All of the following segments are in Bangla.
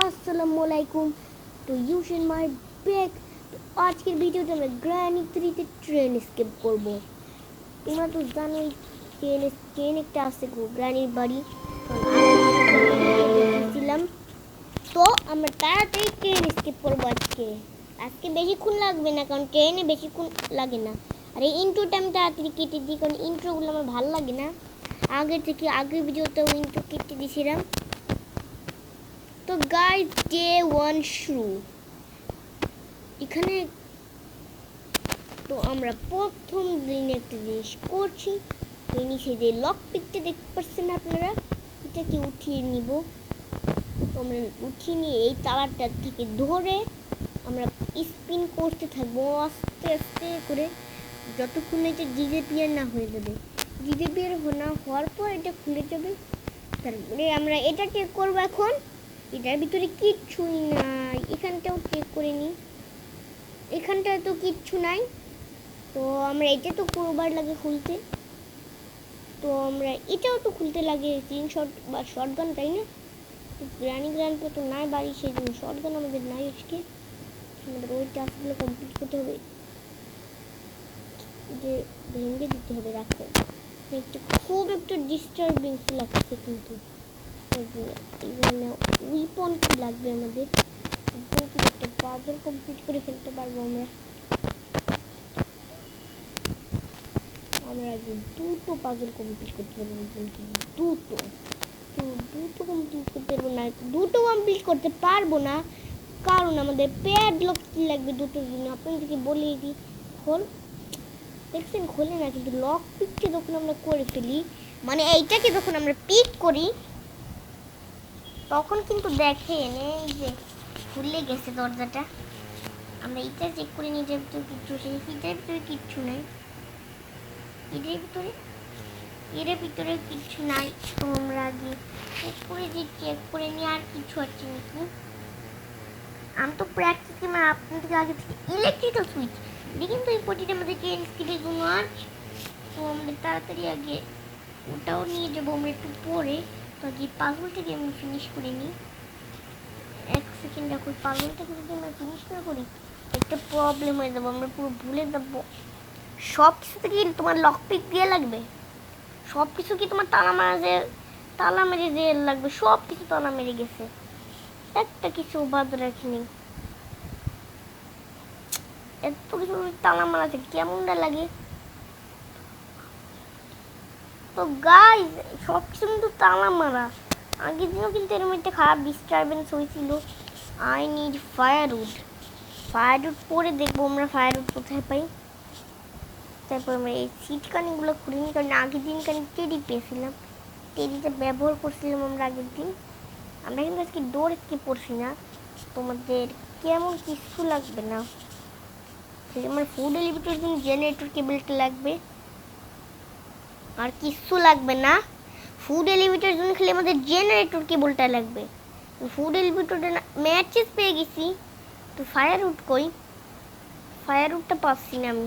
আসসালামু আলাইকুম। তো ইউশন মাই ব্যাক। তো আজকের ভিডিওতে আমরা গ্র্যানি 3-তে ট্রেন স্কেপ করব। তোমরা তো জানোই ট্রেন একটা আছে গ্র্যানির বাড়ি, দেখেছিলাম। তো আমরা তাড়াতাড়ি ট্রেন স্কেপ করবো আজকে। বেশিক্ষণ লাগবে না, কারণ ট্রেনে বেশিক্ষণ লাগে না। আর এই ইন্ট্রোটা আমি তাড়াতাড়ি কেটে দিই, কারণ ইন্ট্রোগুলো আমার ভালো লাগে না। আগের ভিডিওতেও ইন্ট্রো কেটে দিয়েছিলাম। তো গাইস, ডে 1 শুরু। এখানে তো আমরা প্রথম দিন একটা জিনিস করছি। এই নিচে যে লক পিকটা দেখতে পাচ্ছেন আপনারা, এটাকে উঠিয়ে নিব। তো আমরা উঠিয়ে নিয়ে এই তালাটা থেকে ধরে আমরা স্পিন করতে থাকবো আস্তে আস্তে করে, যতক্ষণ এটা ডিজেপিয়ার না হয়ে যাবে। ডিজেপিয়ার না হওয়ার পর এটা খুলে যাবে। তারপরে আমরা এটা চেক করবো। এখন এটার ভিতরে কিচ্ছুই নাই। এখানটাও চেক করে নিই, এখানটা তো কিচ্ছু নাই। তো আমরা এটা তো করবার লাগে খুলতে, তো আমরা এটাও তো খুলতে লাগে স্ক্রিনশট বা শর্টগান, তাই না? গ্র্যান্ডপা তো নাই বাড়ি, সেই জন্য শর্টগান আমাদের নাই। আজকে আমাদের ওই টাস্কগুলো কমপ্লিট করতে হবে, যে ভেঙে দিতে হবে। রাখতে খুব একটা ডিস্টার্বিংস লাগছে, কিন্তু উইপন কি লাগবে আমাদের? একটা পাজল কমপ্লিট করে ফেলতে পারবো আমরা আগে দুটো পাজল কমপ্লিট করতে পারবো। দুটো কমপ্লিট করতে পারবো না, দুটো কমপ্লিট করতে পারবো না, কারণ আমাদের প্যাডলক কি লাগবে দুটোর জন্য। আপনাদেরকে বলিয়ে দিই। দেখছেন খোলে না, কিন্তু লক পিককে যখন আমরা করে ফেলি, মানে এইটাকে যখন আমরা পিক করি, তখন কিন্তু দেখেন এই যে খুলে গেছে দরজাটা। আমরা এটা চেক করে নিয়ে যাই, ভিতরে কিচ্ছু নেই। এটার ভিতরে কিচ্ছু নেই, এর ভিতরে কিচ্ছু নাই। তো আমরা আগে চেক করে নিয়ে আর কিছু আছে নাকি। আমি তো প্র্যাকটিস মানে আপনাদের আগে থেকে ইলেকট্রিক্যাল সুইচ এটা কিন্তু ইম্পর্টেন্ট আমাদের ট্রেন স্কিলের জন্য। আর তো আমাদের তাড়াতাড়ি আগে ওটাও নিয়ে যাবো আমরা একটু পরে। তো আগে পাজলটাকে আমি ফিনিশ করে নিই। এক সেকেন্ড দেখো, পাজলটাকে যদি আমরা ফিনিশ না করি একটা প্রবলেম হয়ে যাবো, আমরা পুরো ভুলে যাবো। সব কিছু থেকে তোমার লক পিক দিয়ে লাগবে, সব কিছু কি তোমার তালা মেরে যে লাগবে? সব কিছু তালা মেরে গেছে, একটা কিছু বাদ রাখিনি। এত কিছু তালা মারা আছে, কেমনটা লাগে। তো গাইস, সব কিছু কিন্তু তালা মারা। আগের দিনও কিন্তু এরকম একটা খারাপ ডিস্টারবেন্স হয়েছিল। আই নিড ফায়ারউড পরে দেখবো আমরা ফায়ারউড কোথায় পাই। তারপর আমরা এই সিটকানিগুলো খুলে নিই, কারণ আগের দিন কানি টেডি পেয়েছিলাম, টেডিটা ব্যবহার করছিলাম আমরা আগের দিন। আমরা কিন্তু আজকে ডোর কি পড়ছি না। তোমাদের কেমন কিছু লাগবে না, আমার ফুড এলিভেটরের জন্য জেনারেটর কেবলটা লাগবে, আর কিছু লাগবে না। ফুড এলিভেটরের জন্য খালি আমাদের জেনারেটর কেবলটা লাগবে। ফুড এলিভেটরে ম্যাচেস পেয়ে গেছি, তো ফায়ারউড কই? ফায়ারউডটা পাচ্ছি না আমি।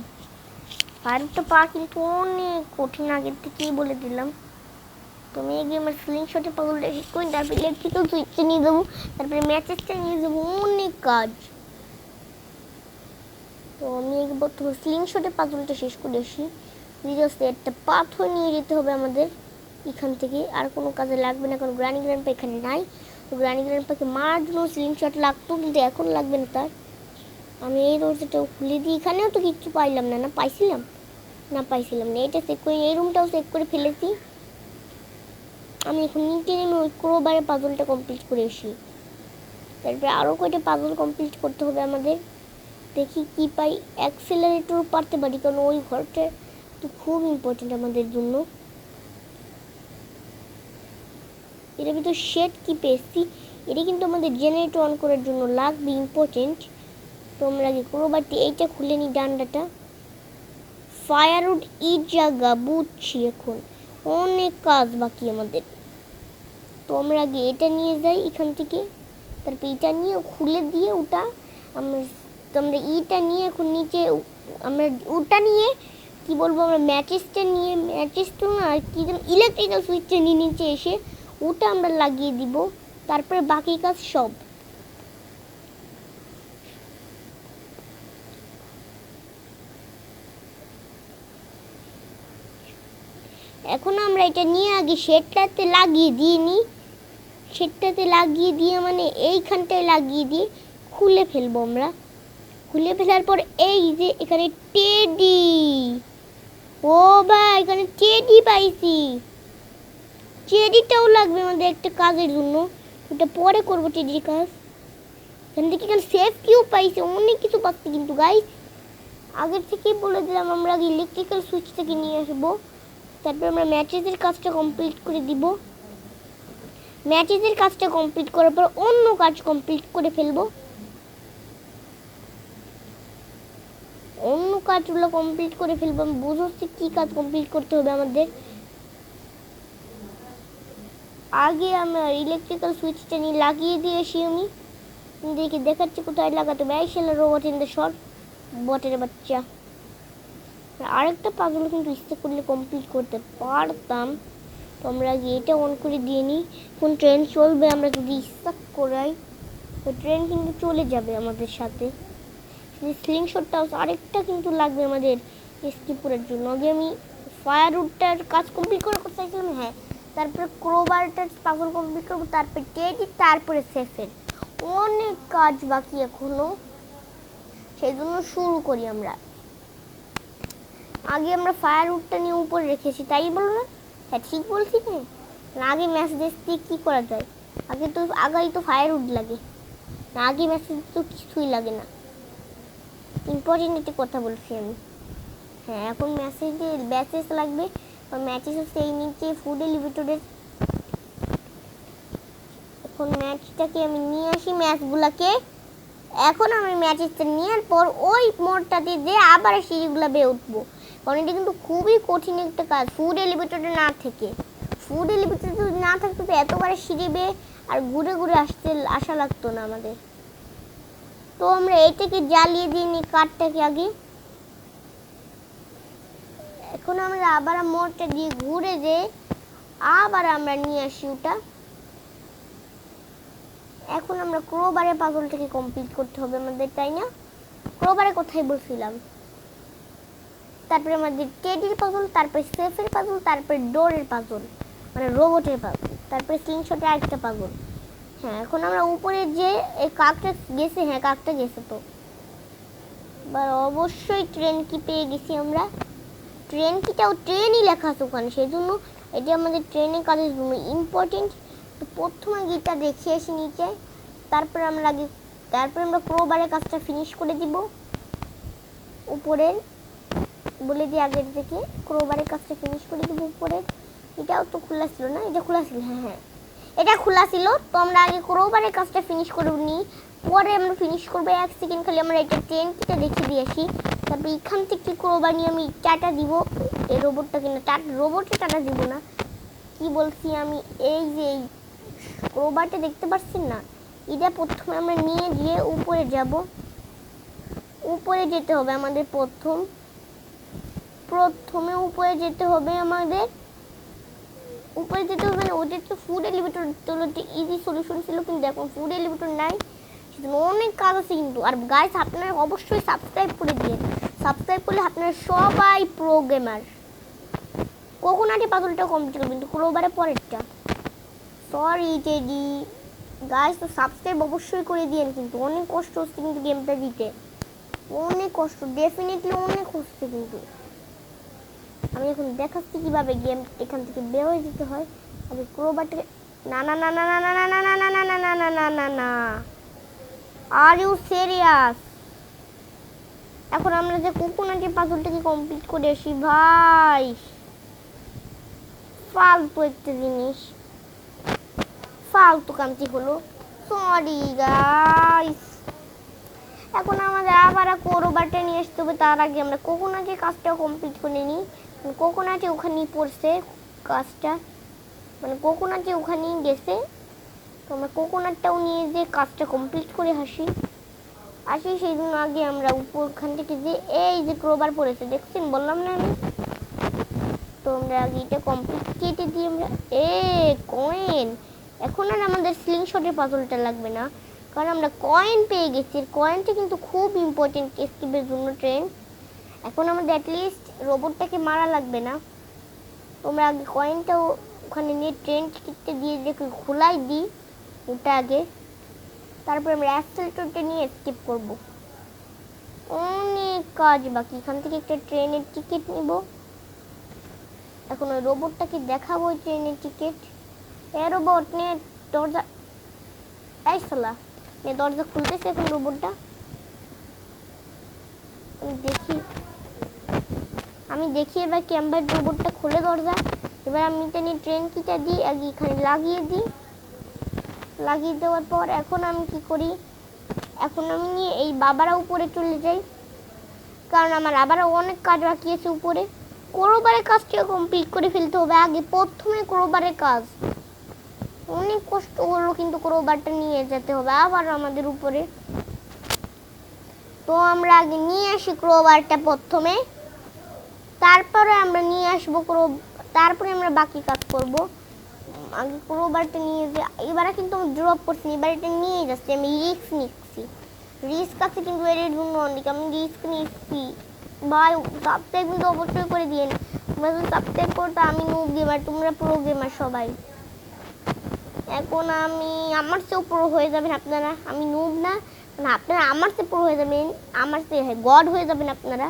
ফায়ারউডটা পাওয়া কিন্তু অনেক কঠিন, আগের থেকেই বলে দিলাম। তো আমি এগিয়ে আমার স্লিংশটে পাগলটা শেষ করি, তারপরে ইলেকট্রিক্যাল সুইচটা নিয়ে যাবো, তারপরে ম্যাচেসটা নিয়ে যাবো, অনেক কাজ। তো আমি প্রথমে স্লিংশটে পাজলটা শেষ করে আসি। জাস্ট একটা পাথর নিয়ে যেতে হবে আমাদের এখান থেকে, আর কোনো কাজে লাগবে না, কারণ গ্র্যান্ডপা এখানে নাই। তো গ্র্যান্ডপাকে মারার জন্য স্লিংশট লাগতো, কিন্তু এখন লাগবে না তার। আমি এই দরজাটাও খুলে দিই। এখানেও তো কিচ্ছু পাইলাম না, পাইছিলাম না। এটা চেক করে, এই রুমটাও চেক করে ফেলেছি। আমি এখন নিচে নেমে ওই ক্রোবারে পাজলটা কমপ্লিট করে আসি। তারপরে আরও কয়টা পাজল কমপ্লিট করতে হবে আমাদের। দেখি কি পাই। অ্যাক্সেলারেটর পারতে পারি, কারণ ওই ঘরটা তো খুব ইম্পর্টেন্ট আমাদের জন্য। এর ভিতর শেড কি পেয়েছি, এটা কিন্তু আমাদের জেনারেটর অন করার জন্য লাগবে, ইম্পর্টেন্ট। তো আমরা আগে ক্রোবারটি এইটা খুলে নিই, ডান্ডাটা। ফায়ারউড এই জায়গা বুঝছি, এখন অনেক কাজ বাকি আমাদের। তো আমরা আগে এটা নিয়ে যাই এখান থেকে, তারপর এটা নিয়ে খুলে দিয়ে ওটা আমরা ইটা নিয়ে এখন নিচে আমরা ওটা নিয়ে কি বলবো, আমরা ম্যাচেস তো না, আর কি যেন ইলেকট্রিক্যাল সুইচটা নিয়ে নিচে এসে ওটা আমরা লাগিয়ে দিব। তারপরে বাকি কাজ সব এখন আমরা এটা নিয়ে আগে শেডটাতে লাগিয়ে দিয়ে নিই। শেডটাতে লাগিয়ে দিয়ে মানে এইখানটায় লাগিয়ে দিয়ে খুলে ফেলবো আমরা। খুলে ফেলার পর এই যে এখানে টেডি, ও ভাই এখানে টেডি পাইছি। টেডিটাও লাগবে আমাদের একটা কাজের জন্য, ওটা পরে করবো টেডির কাজ। এখান থেকে এখানে সেফ কিউ পাইছি, অনেক কিছু পাচ্ছি কিন্তু গাইস। আগের থেকেই বলে দিলাম আমরা আগে ইলেকট্রিক্যাল সুইচ থেকে নিয়ে আসবো, তারপর আমরা ম্যাচেসের কাজটা কমপ্লিট করে দিব। ম্যাচেসের কাজটা কমপ্লিট করার পর অন্য কাজ কমপ্লিট করে ফেলবো। অন্য কাজগুলো কমপ্লিট করে ফেলবো। আমি বুঝছি কি কাজ কমপ্লিট করতে হবে আমাদের। আগে আমার ইলেকট্রিক্যাল সুইচটা নিয়ে লাগিয়ে দিয়ে আসি। আমি দেখি দেখাচ্ছি কোথায় লাগাতে হবে। এই শালা রোবট ইন দ্য শর্ট, বটের বাচ্চা। আরেকটা পাজল কিন্তু ইচ্ছা করলে কমপ্লিট করতে পারতাম। তো আমরা আগে এটা অন করে দিয়ে নিই। কোন ট্রেন চলবে আমরা যদি ইচ্ছা করাই, তো ট্রেন কিন্তু চলে যাবে আমাদের সাথে। স্লিংশটটা আরেকটা কিন্তু লাগবে আমাদের স্কিপুরের জন্য। আগে আমি ফায়ারউডটার কাজ কমপ্লিট করে করতে চাইছিলাম, হ্যাঁ। তারপরে ক্রোবারটার পাগল কমপ্লিট করবো, তারপরে টেডি, তারপরে সেফের। অনেক কাজ বাকি এখনো, সেই জন্য শুরু করি আমরা। আগে আমরা ফায়ারউডটা নিয়ে উপরে রেখেছি, তাই বলো না? হ্যাঁ ঠিক বলছি না? আগে ম্যাচ দেখতে কী করা যায়? আগেই তো ফায়ারউড লাগে না, আগে ম্যাচে তো কিছুই লাগে না। ইম্পর্টেন্ট একটি কথা বলছি আমি। হ্যাঁ এখন ম্যাচেস লাগবে। ম্যাচেস হচ্ছে এই নিচে ফুড এলিভেটরের। এখন ম্যাচটাকে আমি নিয়ে আসি, ম্যাচগুলোকে। এখন আমি ম্যাচেসটা নেওয়ার পর ওই মোড়টাতে দিয়ে আবার সিঁড়িগুলো বেয়ে উঠবো, কারণ এটা কিন্তু খুবই কঠিন একটা কাজ। ফুড এলিভেটরে না থেকে, ফুড এলিভেটর যদি না থাকতো তো এতবার সিঁড়ি বেয়ে আর ঘুরে ঘুরে আসা লাগতো না আমাদের। তো আমরা এটাকে জ্বালিয়ে দিয়ে নিই কাঠটাকে আগে। এখন আমরা আবার মোড়টা দিয়ে ঘুরে যে আবার আমরা নিয়ে আসি ওটা। এখন আমরা ক্রোবারের পাজলটাকে কমপ্লিট করতে হবে আমাদের, তাই না? ক্রোবারে কোথায় বলছিলাম? তারপরে আমাদের টেডির পাজল, তারপরে সেফের পাজল, তারপরে ডোরের পাজল মানে রোবটের পাজল, তারপরে স্লিংশটের আরেকটা পাজল। হ্যাঁ এখন আমরা উপরে যে এই কাকটা গেছে, হ্যাঁ কাকটা গেছে। তো এবার অবশ্যই ট্রেন কি পেয়ে গেছি আমরা। ট্রেন কিটাও ট্রেনই লেখা আছে ওখানে, সেই জন্য এটি আমাদের ট্রেনের কাজের জন্য ইম্পর্টেন্ট। তো প্রথমে গিটা দেখে আসি নিচে, তারপরে আমরা ক্রোবারের কাজটা ফিনিশ করে দিব উপরের। বলে দিই আগের থেকে ক্রোবারের কাজটা ফিনিশ করে দিব উপরের। এটাও তো খোলা ছিল না? এটা খোলা ছিল, হ্যাঁ হ্যাঁ এটা খোলা ছিল। তো আমরা আগে ক্রোবারের কাজটা ফিনিশ করে নিই, পরে আমরা ফিনিশ করবো। 1 সেকেন্ড খালি আমরা এটা ট্রেন কিটা দেখে দিয়ে আসি। তারপরে এখান থেকে ক্রোবার নিয়ে আমি টাটা দিব এই রোবটটাকে, না রোবটে টাটা দিব না, কি বলছি আমি, এই যে এই ক্রোবারটা দেখতে পাচ্ছেন না, এটা প্রথমে আমরা নিয়ে গিয়ে উপরে যাব। উপরে যেতে হবে আমাদের প্রথমে উপরে যেতে হবে আমাদের। উপরে যেতে হবে না, ওদের তো ফুড এলিভেটর তোলাতে ইজি সলিউশন ছিল, কিন্তু এখন ফুড এলিভেটর নাই, সেজন্য অনেক কাজ আছে কিন্তু। আর গাইস আপনারা অবশ্যই সাবস্ক্রাইব করে দিয়ে, সাবস্ক্রাইব করলে আপনারা সবাই প্রো গেমার। কোকোনাটি পাজলটা কমপ্লিট করবেন, কিন্তু ক্রোবারে পরেরটা। সরি টেডি গাইস, তো সাবস্ক্রাইব অবশ্যই করে দিয়েন, কিন্তু অনেক কষ্ট হচ্ছে কিন্তু গেমটা দিতে, অনেক কষ্ট, ডেফিনেটলি অনেক হচ্ছে। কিন্তু আমি এখন দেখাচ্ছি কিভাবে গেম এখান থেকে বের হয়ে যেতে হয়। আগে ক্রোবারটাকে, না না না না না না না না না না না না না না না না, আর ইউ সিরিয়াস? এখন আমরা যে কোকোনাটের পাজলটাকে কমপ্লিট করে আসি ভাই, ফালতু একটা জিনিস, ফালতু কান্তি হলো, সরি গাইস। এখন আমাদের আবার ক্রোবারটা নিয়ে আসতে হবে, তার আগে আমরা কোকোনাটের কাজটাও কমপ্লিট করে নিই। কোকোনাটে ওখানেই পড়ছে কাজটা, মানে কোকোনাটে ওখানেই গেছে। তো আমরা কোকোনাটটাও নিয়ে যে কাজটা কমপ্লিট করে আসি। সেই জন্য আগে আমরা উপরখান থেকে যে এই যে ক্রোবার পড়েছে দেখছেন, বললাম না আমি। তো আমরা আগে এটা কমপ্লিট কেটে দিয়ে আমরা কয়েন। এখন আর আমাদের স্লিংশটের পাজলটা লাগবে না, কারণ আমরা কয়েন পেয়ে গেছি। কয়েনটা কিন্তু খুব ইম্পর্টেন্ট এসকেপের জন্য ট্রেন। এখন আমাদের অ্যাটলিস্ট রোবটটাকে মারা লাগবে না। তো তোমরা আগে কয়েনটা ওখানে নিয়ে ট্রেন টিকিটটা দিয়ে দেখে খোলাই দিই ওটা আগে, তারপরে আমরা অ্যাক্সেলেটরটা নিয়ে স্কিপ করব। অনেক কাজ বাকি। এখান থেকে একটা ট্রেনের টিকিট নিব। এখন ওই রোবটটাকে দেখাবো ওই ট্রেনের টিকিট। এ রোবট নে দরজা, এই শালা নে দরজা খুলতেছে এখন রোবটটা। আমি দেখি এবার ক্যাম্বার রোবটটা খুলে দরজা। এবার আমি এটা নিয়ে ট্রেন কিটা দিই আগে এখানে লাগিয়ে দিই। লাগিয়ে দেওয়ার পর এখন আমি কি করি, এখন আমি নিয়ে এই বাবারা উপরে চলে যাই, কারণ আমার আবারও অনেক কাজ বাকি আছে উপরে। ক্রোবারের কাজটা কমপ্লিট করে ফেলতে হবে আগে, প্রথমে ক্রোবারের কাজ। অনেক কষ্ট হলো কিন্তু ক্রোবারটা নিয়ে যেতে হবে আবার আমাদের উপরে। তো আমরা আগে নিয়ে আসি ক্রোবারটা প্রথমে, তারপরে আমরা নিয়ে আসবো তারপরে আমরা বাকি কাজ করব। আগে ক্রোবারটা নিয়ে যে এবারে কিন্তু আমি ড্রপ করছি, এবার এটা নিয়ে যাচ্ছি। আমি রিস্ক নিচ্ছি, রিস্ক আছে কিন্তু এর জন্য অনেক আমি রিস্ক নিচ্ছি। ভাই সাবস্ক্রাইব কিন্তু অবশ্যই করে দিয়েন। তোমরা যদি সাবস্ক্রাইব করতে, আমি নুব গেমার, তোমরা প্রো গেমার সবাই। এখন আমি আমার চেয়েও প্রো হয়ে যাবেন আপনারা। আমি নুব না, মানে আপনারা আমার চেয়ে প্রো হয়ে যাবেন, আমার চেয়ে গড হয়ে যাবেন আপনারা।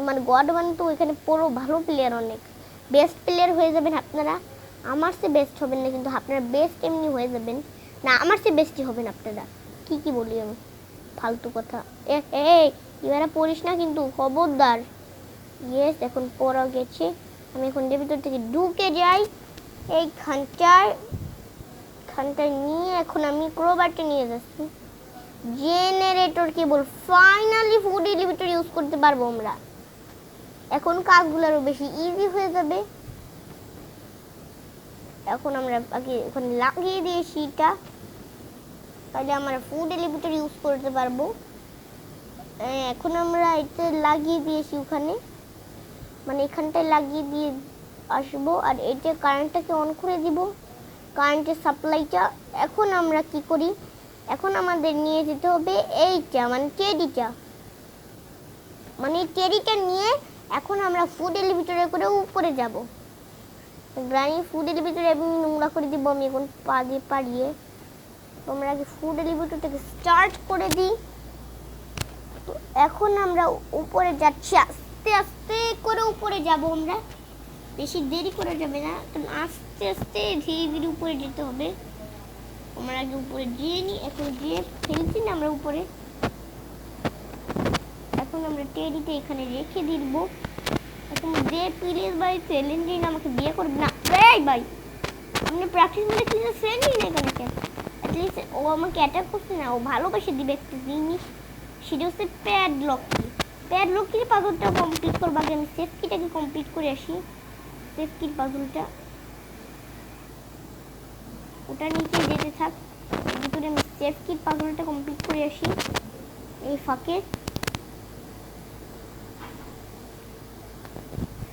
মানে গড মানে তো এখানে প্রো ভালো প্লেয়ার, অনেক বেস্ট প্লেয়ার হয়ে যাবেন আপনারা। আমার চেয়ে বেস্ট হবেন না কিন্তু আপনারা বেস্ট এমনি হয়ে যাবেন না, আমার চেয়ে বেস্টই হবেন আপনারা। কি বলি আমি ফালতু কথা। এবারে পড়িস না কিন্তু খবরদার। ইয়েস এখন পড়া গেছে। আমি এখন এর ভিতর থেকে ঢুকে যাই এই খানটায় নিয়ে। এখন আমি ক্রোবারটা নিয়ে যাচ্ছি। জেনারেটর কেবল ফাইনালি ফুড এলিভেটর ইউজ করতে পারবো আমরা। এখন কাজগুলো আরো বেশি ইজি হয়ে যাবে। এখন আমরা আগে ওখানে লাগিয়ে দিয়েছি এটা, তাহলে আমরা ফুড এলিভেটর ইউজ করতে পারবো। এখন আমরা এটা লাগিয়ে দিয়েছি ওখানে, মানে এখানটায় লাগিয়ে দিয়ে আসবো। আর এটা কারেন্টটাকে অন করে দিব, কারেন্টের সাপ্লাইটা। এখন আমরা কি করি, এখন আমাদের নিয়ে যেতে হবে এইটা, মানে টেডিটা, মানে টেডিটা নিয়ে এখন আমরা ফুড এলিভেটরে করে উপরে যাব। গ্রানি ফুড এলিভেটরে এমনি নোংরা করে দিব আমি এখন পা দিয়ে পাড়িয়ে। তোমরা আগে ফুড এলিভেটরটাকে স্টার্ট করে দিই। তো এখন আমরা উপরে যাচ্ছি, আস্তে আস্তে করে উপরে যাব আমরা, বেশি দেরি করে যাবে না, কারণ আস্তে আস্তে ধীরে ধীরে উপরে যেতে হবে। আমরা আগে উপরে যেয়ে নিই, এখন যেয়ে ফেলছি না আমরা উপরে। এখন আমরা টেডিটা এখানে রেখে দিব। এখন যে প্লিজ ভাই চ্যালেঞ্জিং আমাকে বিয়ে করবে না। এই ভাই আপনি প্র্যাকটিস মধ্যে কিছু ফ্রেন্ডই নেই কেন? অ্যাটলিস্ট ও আমাকে অ্যাটাক করছে না, ও ভালোবেসে দিবে একটা জিনিস, সেটা হচ্ছে প্যাডলক কি। প্যাডলক কির পাজলটা কমপ্লিট করবো আগে। আমি সেফ কিটাকে কমপ্লিট করে আসি। সেফ কির পাজলটা ওটা নিচে যেতে থাক, ভিতরে আমি সেফ কির পাজলটা কমপ্লিট করে আসি। এই ফাঁকে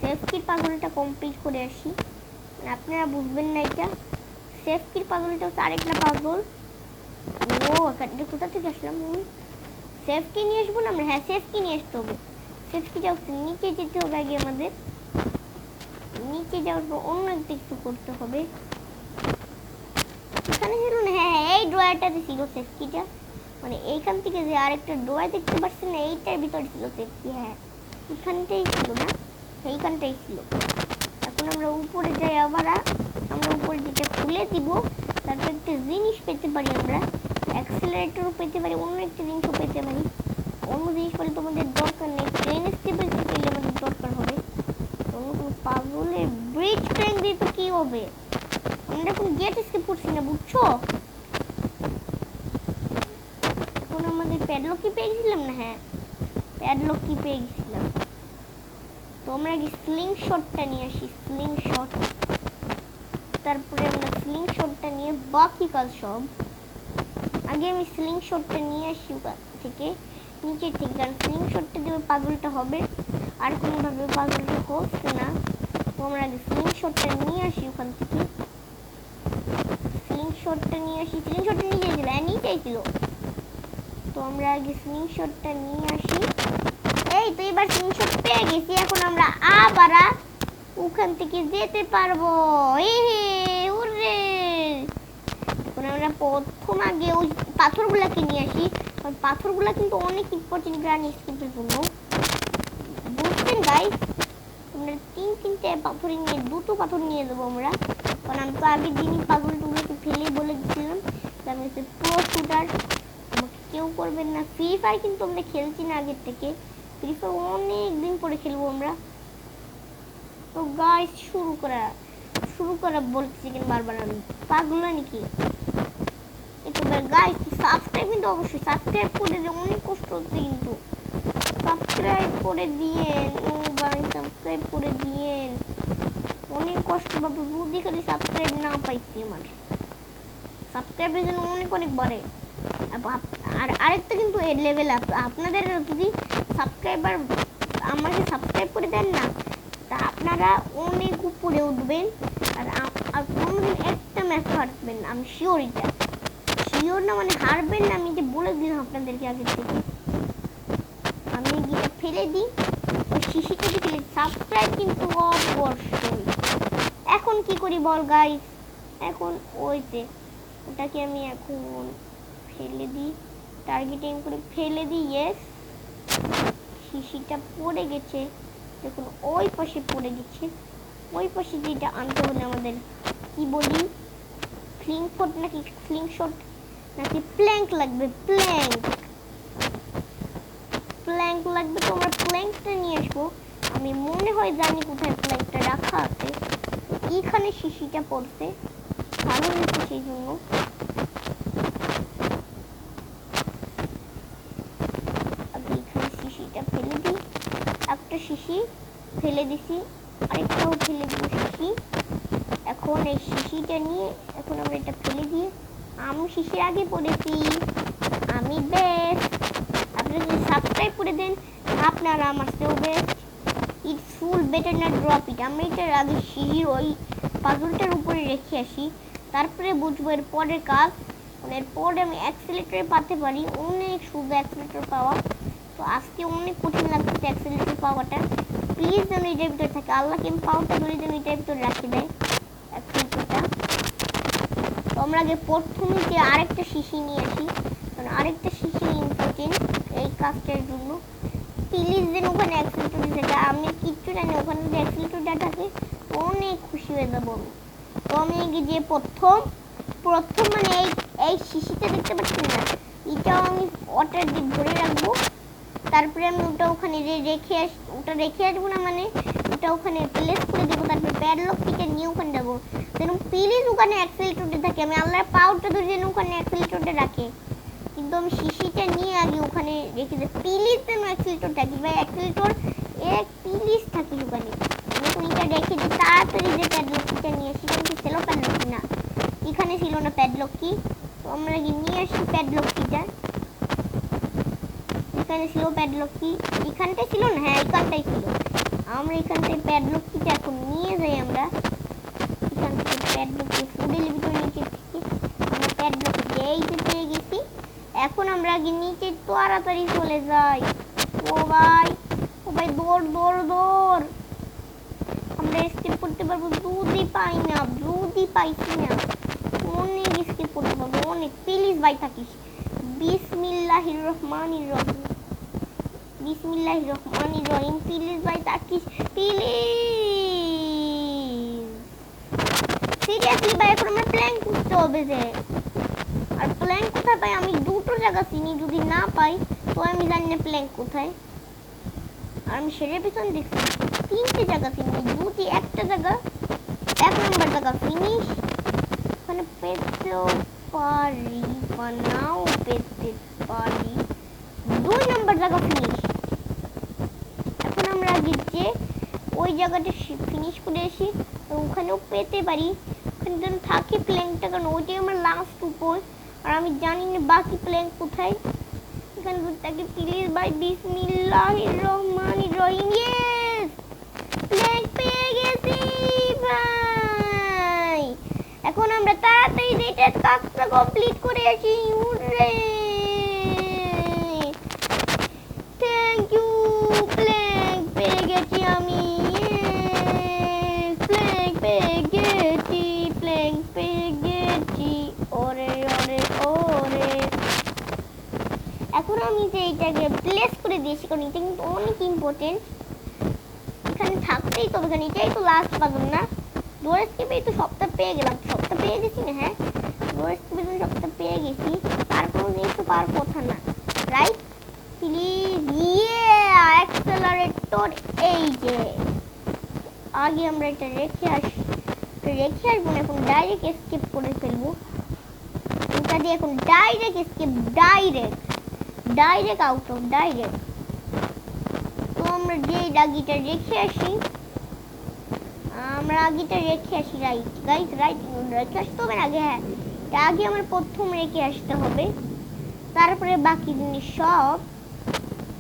সেফ কির পাজলটা কমপ্লিট করে আসি। আপনারা বুঝবেন না এটা। সেফ কির পাজলটা হচ্ছে আরেকটা পাজল। ও এখানে কোথা থেকে আসলাম? সেফ কি নিয়ে আসবো না আমরা? হ্যাঁ সেফ কি নিয়ে আসতে হবে। সেফ কিটা হচ্ছে নিচে যেতে হবে আগে আমাদের। নিচে যাওয়ার পর অন্য কিছু করতে হবে। এখানে ছিল না, হ্যাঁ এই ড্রয়ারটাতে ছিল সেফ কিটা, মানে এইখান থেকে যে আরেকটা ড্রয়ার দেখতে পাচ্ছেন না, এইটার ভিতরে ছিল সেফ কি। হ্যাঁ এখানটাই ছিল না, এইখানটাই ছিল। এখন আমরা উপরে যাই আবার, আমরা উপরে যেটা খুলে দিব, তারপর একটা জিনিস পেতে পারি আমরা, অ্যাক্সেলারেটরও পেতে পারি, অন্য একটা জিনিসও পেতে পারি। অন্য জিনিস পেলে তোমাদের দরকার নেই, ট্রেন স্টেবিলিটি পেলে আমাদের দরকার হবে। অন্য কোনো পাগলের ব্রিজ ট্রেন দিয়ে তো কি হবে, আমরা এখন গেট স্কেপ করছি না, বুঝছো? এখন আমাদের প্যাডলক কি পেয়ে গেছিলাম না? হ্যাঁ প্যাডলক কি পেয়ে গেছিলাম। তো আমরা আগে স্লিং শটটা নিয়ে আসি, স্লিং শট। তারপরে আমরা স্লিং শটটা নিয়ে বাকি কাজ সব। আগে আমি স্লিং শটটা নিয়ে আসি ওখান থেকে, নিচে থেকে, কারণ স্লিং শটটা দেবে পাগলটা হবে, আর কোনোভাবে পাগলটা হচ্ছে না। তো আমরা আগে স্লিং শটটা নিয়ে আসি ওখান থেকে। স্লিং শটটা নিয়ে আসি, স্লিং শটটা নিচে ছিল, হ্যাঁ নিচেই ছিল। তো আমরা আগে স্লিং শটটা নিয়ে আসি। এই তো এবার স্লিং শট পেয়ে গেছি। এখন আমরা আবার ওখান থেকে যেতে পারবো। উরে এখন আমরা প্রথম আগে ওই পাথরগুলাকে নিয়ে আসি। আর পাথরগুলা কিন্তু অনেক ইম্পর্টেন্ট গ্রানি স্কিপের জন্য, বুঝছেন গাইস? আমরা তিনটে পাথর নিয়ে দুটো পাথর নিয়ে দেবো আমরা, কারণ আমি তো আগের দিনই পাথরগুলোকে ফেলে বলে দিচ্ছিলাম আমি হচ্ছে প্রো শুটার, আমাকে কেউ করবেন না। ফ্রি ফায়ার কিন্তু আমরা খেলছি না আগের থেকে, ফ্রি ফায়ার অনেক দিন পরে খেলবো আমরা। তো গাইস শুরু করা বলছি কেন বারবার, আমি পাগল নাকি? এবার গাইস সাবস্ক্রাইব কিন্তু অবশ্যই সাবস্ক্রাইব করে দিন, অনেক কষ্ট হচ্ছে কিন্তু সাবস্ক্রাইব করে দিয়েন। ও ভাই সাবস্ক্রাইব করে দিয়েন, অনেক কষ্ট বাবা, বুদ্ধি খালি সাবস্ক্রাইব না পাইছি আমার, সাবস্ক্রাইবের জন্য অনেক বাড়ে। আর আরেকটা কিন্তু এর লেভেল আপ, আপনাদের যদি সাবস্ক্রাইবার আমাকে সাবস্ক্রাইব করে দেন না তা আপনারা অনেক উপরে উঠবেন। আর কোনোদিন একটা ম্যাচ হারবেন না, আমি শিওর, এটা শিওর না মানে হারবেন না, আমি যে বলে দিলাম আপনাদেরকে আগের থেকে। আমি গিয়ে ফেলে দিই ওই শিশিটাকে, ফেলে সাবস্ক্রাইব কিন্তু অবশ্যই। এখন কি করি বল গাইস, এখন ওই যে ওটাকে আমি এখন ফেলে দিই, টার্গেট এম করে ফেলে দিই। ইয়েস, শিশিটা পড়ে গেছে, দেখুন ওই পাশে পড়ে গেছে। ওই পাশে যেটা আনতে হলে আমাদের কি বলি, ফ্লিংশট নাকি ফ্লিংশট নাকি প্ল্যাঙ্ক লাগবে, প্ল্যাঙ্ক লাগবে। তো আমরা প্ল্যাঙ্কটা নিয়ে আসবো। আমি মনে হয় জানি কোথায় প্ল্যাঙ্কটা রাখা আছে, এইখানে শিশিটা পড়ছে, ভালো হয়েছে সেই জন্য। আগে এখানে শিশিটা ফেলে দিই, একটা শিশি ফেলে দিছি, আরেকটাও ফেলে দিব শিশি। এখন এই শিশিটা নিয়ে এখন আমরা এটা ফেলে দিয়ে, আমি শিশির আগে পড়েছি, আমি বেস্ট। আপনারা যদি সাবস্ক্রাইব করে দেন আপনারা আমার চেয়েও বেস্ট। ইটস ফুল বেটার না ড্রপ ইট। আমি এটার আগে শিশির ওই পাজলটার উপরে রেখে আসি, তারপরে বুঝবো এর পরের কাজ। মানে এরপরে আমি অ্যাক্সিলেটরে পাতে পারি, অনেক শুধু অ্যাক্সিলেটর পাওয়া। তো আজকে অনেক কঠিন লাগতেছে অ্যাক্সিলেটর পাওয়াটা। প্লিজ যেন এটার ভিতরে থাকে, আল্লাহকে আমি পাওয়ারটা ধরে যেন এটার ভিতরে রাখি দেয় অ্যাক্সিলেটরটা। তো আমরা আগে প্রথমে যে আরেকটা শিশি নিয়ে আসি, কারণ আরেকটা শিশি ইম্পর্টেন্ট এই কাজটার জন্য। প্লিজ যেন ওখানে অ্যাক্সিলেটর থাকে, আমি কিচ্ছু জানি ওখানে যদি অ্যাক্সিলেটরটা থাকে অনেক খুশি হয়ে যাবো আমি। তো আমি যে প্রথম মানে এই শিশিটা দেখতে পাচ্ছেন না, এটাও আমি ওয়াটার দিয়ে ভরে রাখবো। তারপরে আমি ওটা ওখানে রেখে আসবো না, মানে ওটা ওখানে প্লেস করে দেবো। তারপরে প্যাডলক থেকে নিয়ে ওখানে যাবো, যেন প্লিজ ওখানে অ্যাক্সিলেটরটা থাকে। আমি আল্লাহর পাওয়ারটা ধরে যেন ওখানে অ্যাক্সিলেটরটা রাখে, কিন্তু আমি শিশিটা নিয়ে আগে ওখানে রেখে দেয়। প্লিজ যেন অ্যাক্সিলেটর থাকে ভাই, অ্যাক্সিলেটর এক প্লিজ থাকি ওখানে। আমি এটা রেখে দিই, তাড়াতাড়ি যে প্যাডলকটা নিয়ে আসি, কিন্তু ছিল প্যাডলক কি না, এখানে ছিল না প্যাডলক কি। তো আমরা নিয়ে আসি প্যাডলক কিটা, এখানে ছিল প্যাডলক কি, এখানটাই ছিল না, হ্যাঁ এখানটাই ছিল। আমরা এখানটায় প্যাডলক কিটা এখন নিয়ে যাই, আমরা এখান থেকে প্যাডলক ফুডের ভিতরে নিচে থেকে আমরা প্যাডলক এইতে পেয়ে গেছি। এখন আমরা আগে নিচে তাড়াতাড়ি চলে যাই। ও ভাই দৌড়, আমরা স্কিপ করতে পারবো, দুধই পাইছি না, অনেক স্কিপ করতে পারবো অনেক। প্লিজ ভাই থাকিস, বিসমিল্লাহির রহমানির রহিম, প্লিজ ভাই থাকিস, প্লিজ সিরিয়াসলি ভাই। এখন আমরা প্ল্যান করতে হবে যে, আর প্ল্যান কোথায় পাই আমি দুটো জায়গা চিনি, যদি না পাই তো আমি জানি না প্ল্যান কোথায়। আর আমি সেটার পিছনে দেখছি তিনটে জায়গা চিনি, একটা জায়গা 1 নম্বর জায়গা ফিনিশ, ওখানে পেতেও পারি বা নাও পেতে পারি। 2 নম্বর জায়গা ফিনিশ। এখন আমরা আগে যে ওই জায়গাটা ফিনিশ করে আসি, তো ওখানেও পেতে পারি, ওখানে যেন থাকে প্ল্যাঙ্কটা, কারণ ওইটাই আমার লাস্ট উপর। আর আমি জানি না বাকি প্ল্যাঙ্ক কোথায়, এখানে থাকে। প্লিজ ভাই বিসমিল্লাহির রহমানির রহিম, ইয়েস প্ল্যাঙ্ক পেয়ে গেছি ভাই। এখন আমরা তাড়াতাড়ি এটার কাজটা কমপ্লিট করে আসি। থ্যাংক ইউ, প্ল্যাঙ্ক পেয়ে গেছি আমি। আমি যে এটাকে প্লেস করে দিয়েছি, কারণ এটা কিন্তু অনেক ইম্পর্টেন্ট। এখানে থাকতেই তবে, কারণ এটাই তো লাস্ট পাগল না। ডোর স্কেপেই তো সবটা পেয়ে গেলাম, সবটা পেয়ে গেছি না? হ্যাঁ, ডোর স্কেপে তো সবটা পেয়ে গেছি, আর কোনো জিনিস তো পাওয়ার কথা না, রাইট? Please, accelerator. এই যে আগে আমরা এটা রেখে আসবো না, এখন ডাইরেক্ট এসকেপ করে ফেলবো। এটা দিয়ে এখন direct escape, direct out of direct. তো আমরা যে আগিটা রেখে আসি, রাইট গাইস, রাইট রেখে আসতে হবে না আগে? হ্যাঁ, এটা আগে আমার প্রথম রেখে আসতে হবে, তারপরে বাকি জিনিস সব।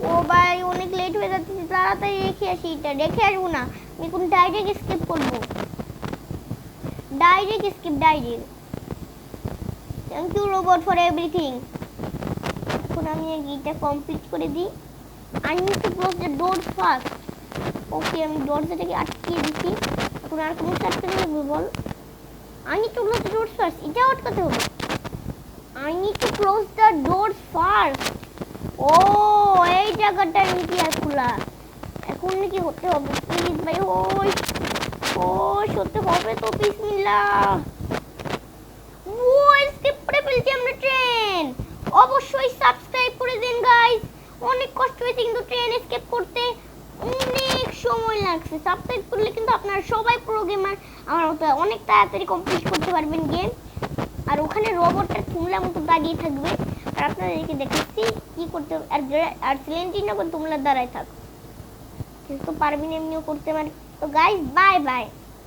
ও ভাই অনেক লেট হয়ে যাচ্ছে, তাড়াতাড়ি রেখে আসি। এটা রেখে আসবো না, আমি এখন ডাইরেক্ট এসকেপ করবো, direct. Thank you robot for everything. এখন আমি এটা কমপ্লিট করে দিই। I need to close the door first. ওকে, আমি দরজাটাকে আটকিয়ে দিচ্ছি। এখন আর কোনো আটকাতে হবে বল? I need to close the doors first. এটা আটকাতে হবে। I need to close the doors first. ও এই জায়গাটা নাকি আর খোলা, এখন নাকি হতে হবে। প্লিজ ভাই, ও হতে হবে তো, বিসমিল্লাহ। ও স্কিপ করে ফেলছি আমরা ট্রেন। অবশ্যই সাবস্ক্রাইব করে দিন গাইস, অনেক কষ্ট হয়েছে কিন্তু ট্রেন এসকেপ করতে, অনেক সময় লাগছে। সাবস্ক্রাইব করলে কিন্তু আপনারা সবাই প্রো গেমার আমার মতো অনেক তাড়াতাড়ি কমপ্লিট করতে পারবেন গেম। আর ওখানে রোবটটা তুমলা মতো দাঁড়িয়ে থাকবে, আর আপনাদেরকে দেখাচ্ছি কি করতে হবে। আর সিলেন্টিনো তুমলা দাঁড়ায় থাক, কিন্তু পারবি না এমনিও করতে পারি। তো গাইস, বাই বাই।